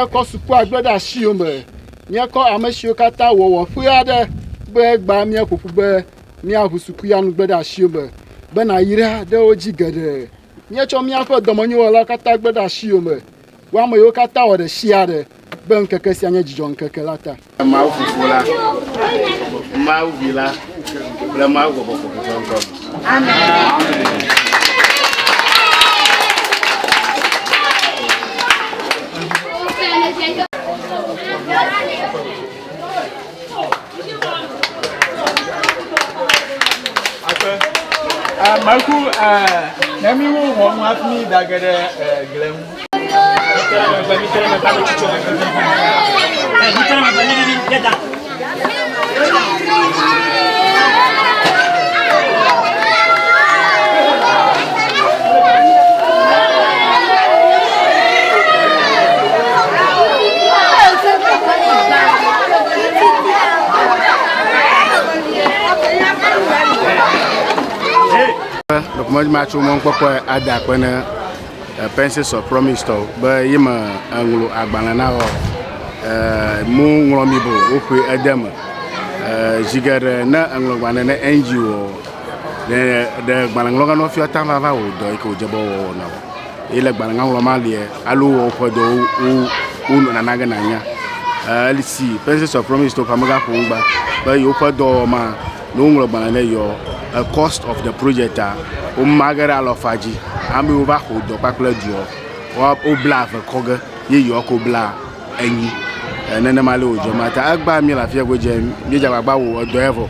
ko suku agbeda shi o me mia ko amesio kata wo fua de be gba mia kofu be mia husuku ya nu gbeda shi o me be na yira de oji gede mia cho mia ko domonyo wala kata gbeda shi o me wa mo yo kata o de shi ade be nkeke si anya jijo nkeke lata ma fufu la ma uvila la ma go go go amen Marco, let me walk with me that get a glen. Donc moi je m'achète mon papa à d'accord Princess of Promise to ba yima anglo agbanana mu nglomi bo okwe adam jigara na anglo agbanana NGO de gbananglo no fi atama va o do ko jebo wo na ile gbananglo malie alu ko do u na naga nanya lisi Princess of Promise to pamaga ko ngba ba yo ko do ma no nglo agbanana yo cost of the project o magara alofaji ambe o ba ko do pakla duo o bla fa koga ye yo ko bla anyi nene male o jomata agba mi la fie goje mi ja gbagba wo do evo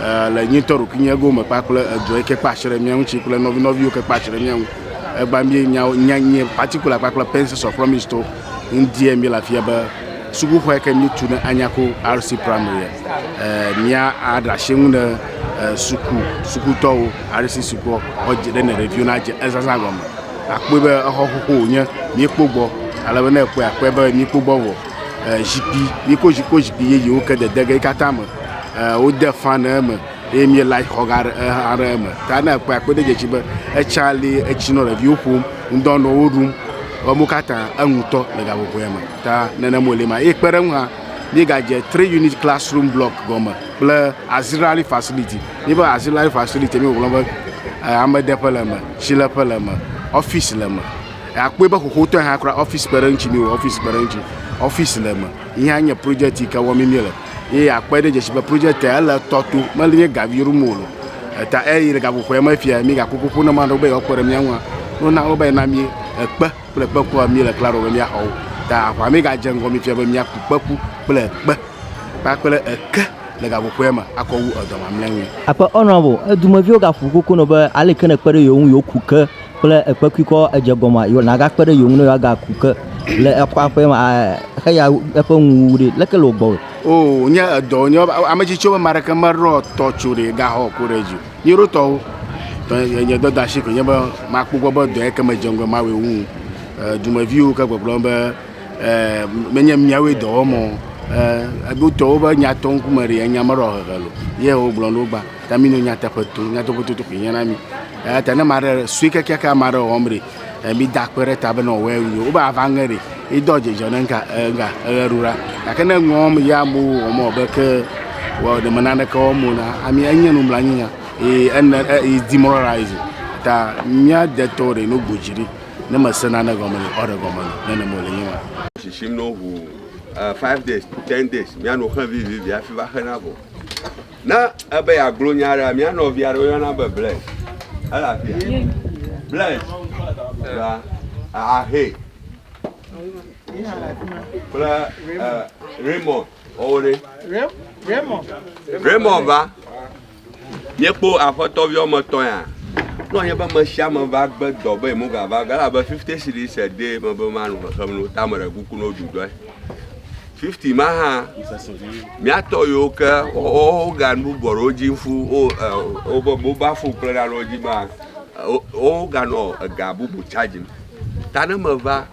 la nyi toru kinye go me pakla do ke pashere mi un chikula novi o ke pashere mi agba mi nya particular pakla Princess of Promise to ndie mi la fie ba sugu ho ke mi tu na Anyako RC primary mia adra shenguna suku to RC suku oje de na review na je ezasa goma akpe be ahohoko nya mi kpogbo alabe na akpe be mi kpogbo wo jipi mi ko jipi ye o ke de dege kata mo o de fan me e mi like hogar ara me ta na akpe de je be e chali e chino review pu ndo no room o mu kata anwuto le ga boko yema ta nene mo le ma e kpere nwa ni ga je 3 unit classroom block goma plus auxiliary facility ni ba auxiliary facility mi wo lo am depolema shila polema office lema akwe ba ko to ha kra office parent mi office parent office lema ihe anya project ka wo mi mele e akwe de je shiba project ala totu mali ga viru molo ta e ire ga ko ma fia mi ga kokoko na ma do be okore mi anwa no na oba na mi ekpe ple pe ko mi le claro mi ha o ta kwa mi ga jengo mi fia ba mi akpepu ple pe pa ple eke le ga ko ma akowu odoma mlenwe apa honorable edumavio ga fukuku no ba ale kana kpere yo kuke ple ekpekiko ejegoma yo na ga kpere yo no ga kuke le akwa pe ma ya epe nwure le ke lo gbo o nya do nya amachi choba maraka maro to chure ga ho kureju ni ro to nya do da shi ko nya ba makpugo ba do e kama jengo ma we wu dumavio ka gbogbo ba menya miawe do mo abuto ba nya ton kumari nya maro galo ye o blon ba tamino nya tapato to pinyana mi ta na mare suika kaka maro omre mi dakwere tabe no we o ba avangere I doje jonenka nga rura akana ngom ya mu omo be ke wo de manana ko mu na ami anya no mlanya is demoralizing ta nya de tore no bujiri na masana na gomani ore gomani na mo le nyima shishim no hu 5 days 10 days mi ano kan vi afi ba kana bo na abe ya glonyara mi ano vi aro na be bless ala fi bless ba hey Pra Raymond ore Raymond va yepo afoto vi omo ton ya no ye ba ma sha ma va gbe do be mu ga va ga ba 50 cedis a day mo be ma no kam no tamara kuku no dudo 50 ma ha mi ato yo ka o ga nu boro jinfu o bo ba fu plera loji ma o ga no ga bubu charging tana ma va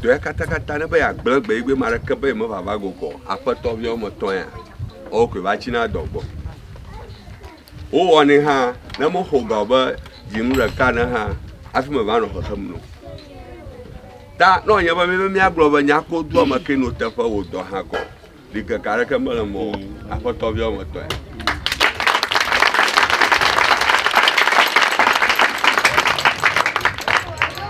doya kata na ba ya gbegbe igbe mara ke ba mo baba go ko apoto bi o mo ton ya o ko ba china dogbo o woni ha na mo ho ga ba jimra kana ha afi mo ba no ho sam no ta no nya ba me aglo ba nya ko do ma ke no te fa wo do ha ko dike kare ke mele mo apoto bi o mo to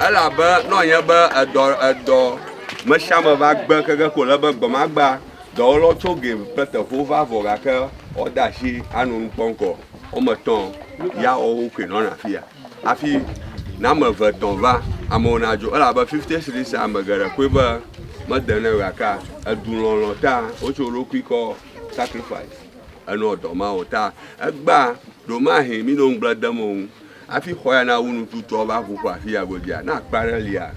ala ba no nya ba ado me chama va gbe ke ko le ba gbo ma gba do lo to game pete fo va vo ga ke o da si anu nponko o mo ton ya o ke no na fia afi na me ve ton va amona jo ala ba 50 series amagara ko ba madana raka adunlolo ta o choro kwiko sacrifice ano do ma o ta agba do ma he mi no ngbladamo afi khoya na wunu tutu ba kuku afi agodia na akpare lia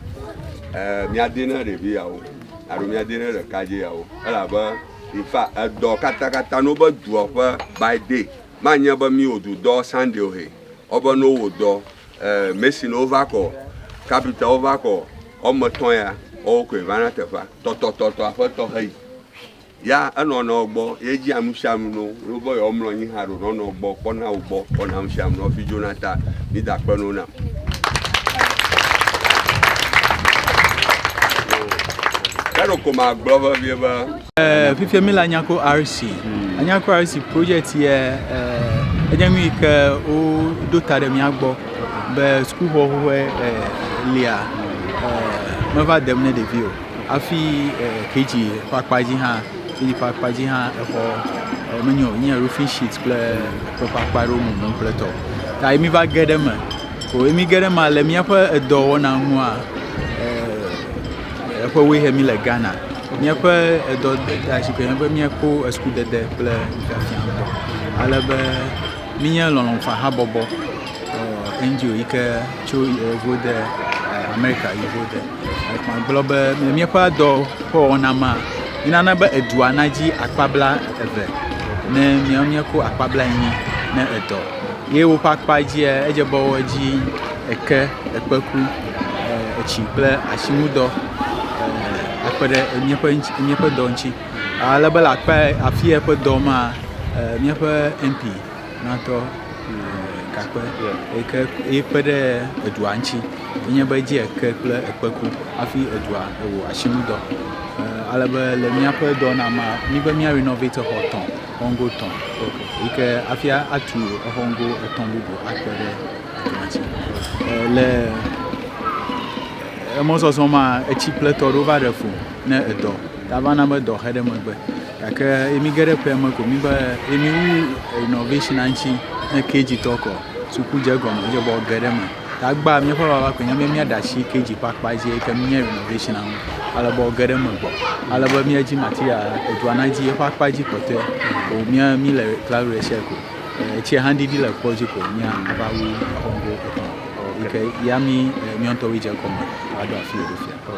mi adena re bi yawo aro mi adena re kaje yawo ala ba ifa do kata no ba du ofa by day manya ba mi odu do sunday o he oba no wo do Messi no vako capital vako o moton ya o ko vana tefa to afoto hey ya ano no ogbo eji amusham no robo yo mlo yin haro no ogbo kona ogbo kona amusham no fi Jonathan ni da pe no na Kero koma glova vieba Fifi mi la Anyako RC Anyako RC project ye enyami ke o do tare mi agbo be school ho lia me va demne de vio afi kg pakpaji ha ni pakpaji ha ho menyo nya roofing sheet ple pakparo mu pleto ta mi va gedem ko mi gedem le mi apa do wona hu a ko we he mi le Ghana mi apa do da shi ko mi ko school de ple fiambo ala be mi nya lon fa ha bobo NGO ike cho vode America vode my global me pa do ko na ma ina na ba edua na ji akpabla eve na me ko akpabla yin na edo ye wo pakpa ji eje bo ji eke ekpaku echi ple ashimudo akpede me pa do nchi ala ba la pa afie pa do ma me pa MP na to kakwe ekede eduanchi nya ba ji ekekle ekpeku afi edua ewo ashimudo alaba le miape do na ma mi ba mia renovate hoton ongo ton ike afia atu hongo eton bubu akede eduanchi le mo so ma echi pleto ro va refu na edo davana me do hede mo gbe kake emigere pe mo ko mi ba emi innovation anchi na keji toko suku jagon je bo gerema agba mi fa baba ko nyame mi adashi keji pakpa je ke mi renovation an ala bo gerema bo ala bo mi aji material eduana ji pakpa ji kote o mi le cloud research ko chi handi di la project ko mi aba wu hongo ko ike yami mi onto wi je ko ado afi